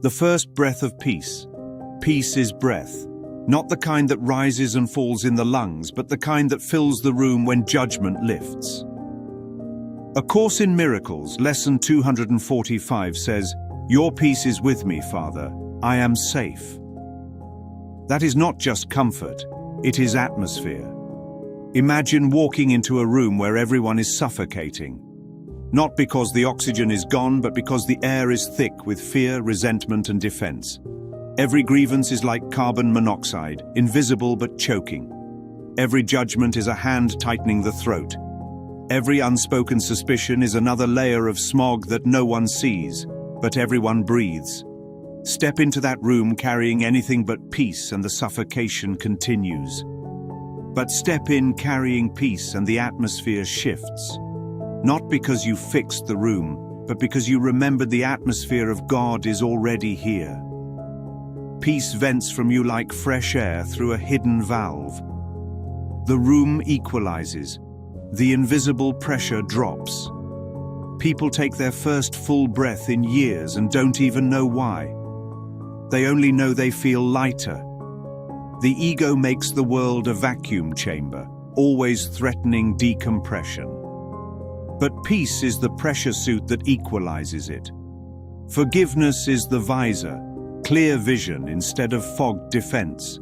The first breath of peace. Peace is breath, not the kind that rises and falls in the lungs, but the kind that fills the room when judgment lifts. A Course in Miracles, Lesson 245 says, "Your peace is with me, Father. I am safe." That is not just comfort, it is atmosphere. Imagine walking into a room where everyone is suffocating. Not because the oxygen is gone, but because the air is thick with fear, resentment, and defense. Every grievance is like carbon monoxide, invisible but choking. Every judgment is a hand tightening the throat. Every unspoken suspicion is another layer of smog that no one sees, but everyone breathes. Step into that room carrying anything but peace and the suffocation continues. But step in carrying peace and the atmosphere shifts. Not because you fixed the room, but because you remembered the atmosphere of God is already here. Peace vents from you like fresh air through a hidden valve. The room equalizes. The invisible pressure drops. People take their first full breath in years and don't even know why. They only know they feel lighter. The ego makes the world a vacuum chamber, always threatening decompression. But peace is the pressure suit that equalizes it. Forgiveness is the visor, clear vision instead of fogged defense.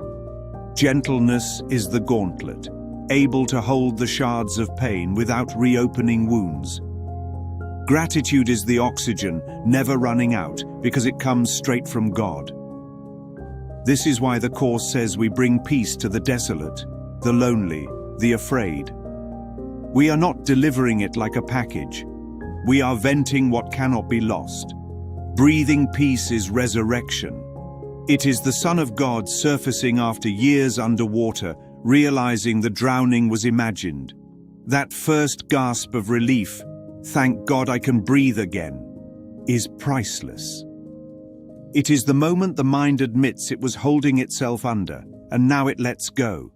Gentleness is the gauntlet, able to hold the shards of pain without reopening wounds. Gratitude is the oxygen, never running out, because it comes straight from God. This is why the Course says we bring peace to the desolate, the lonely, the afraid. We are not delivering it like a package. We are venting what cannot be lost. Breathing peace is resurrection. It is the Son of God surfacing after years underwater, realizing the drowning was imagined. That first gasp of relief, "Thank God I can breathe again," is priceless. It is the moment the mind admits it was holding itself under, and now it lets go.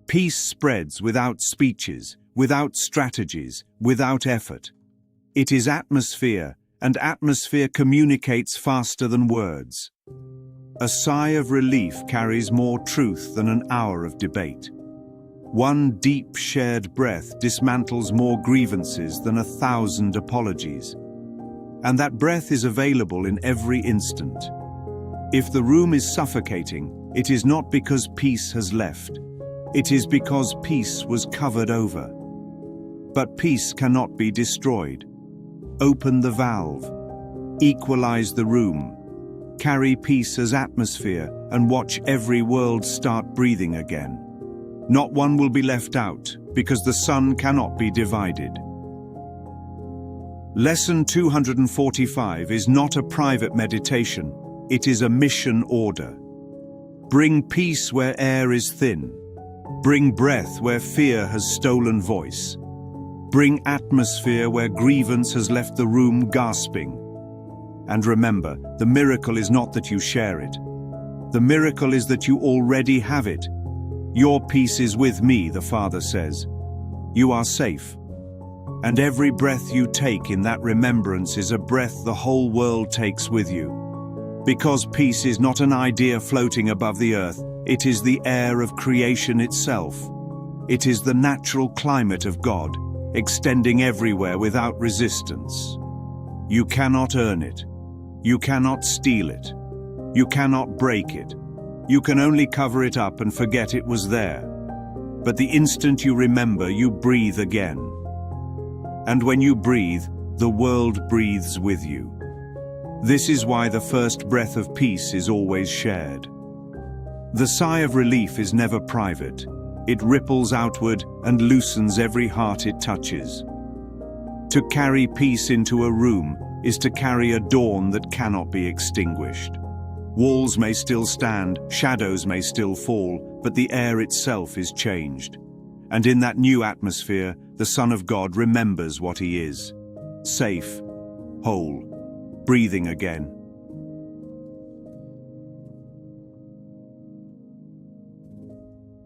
Peace spreads without speeches, without strategies, without effort. It is atmosphere, and atmosphere communicates faster than words. A sigh of relief carries more truth than an hour of debate. One deep shared breath dismantles more grievances than 1,000 apologies. And that breath is available in every instant. If the room is suffocating, it is not because peace has left. It is because peace was covered over. But peace cannot be destroyed. Open the valve. Equalize the room. Carry peace as atmosphere and watch every world start breathing again. Not one will be left out, because the sun cannot be divided. Lesson 245 is not a private meditation, it is a mission order. Bring peace where air is thin. Bring breath where fear has stolen voice. Bring atmosphere where grievance has left the room gasping. And remember, the miracle is not that you share it. The miracle is that you already have it. Your peace is with me, the Father says. You are safe. And every breath you take in that remembrance is a breath the whole world takes with you. Because peace is not an idea floating above the earth, it is the air of creation itself. It is the natural climate of God, extending everywhere without resistance. You cannot earn it. You cannot steal it. You cannot break it. You can only cover it up and forget it was there. But the instant you remember, you breathe again. And when you breathe, the world breathes with you. This is why the first breath of peace is always shared. The sigh of relief is never private. It ripples outward and loosens every heart it touches. To carry peace into a room is to carry a dawn that cannot be extinguished. Walls may still stand, shadows may still fall, but the air itself is changed. And in that new atmosphere, the Son of God remembers what he is. Safe, whole, breathing again.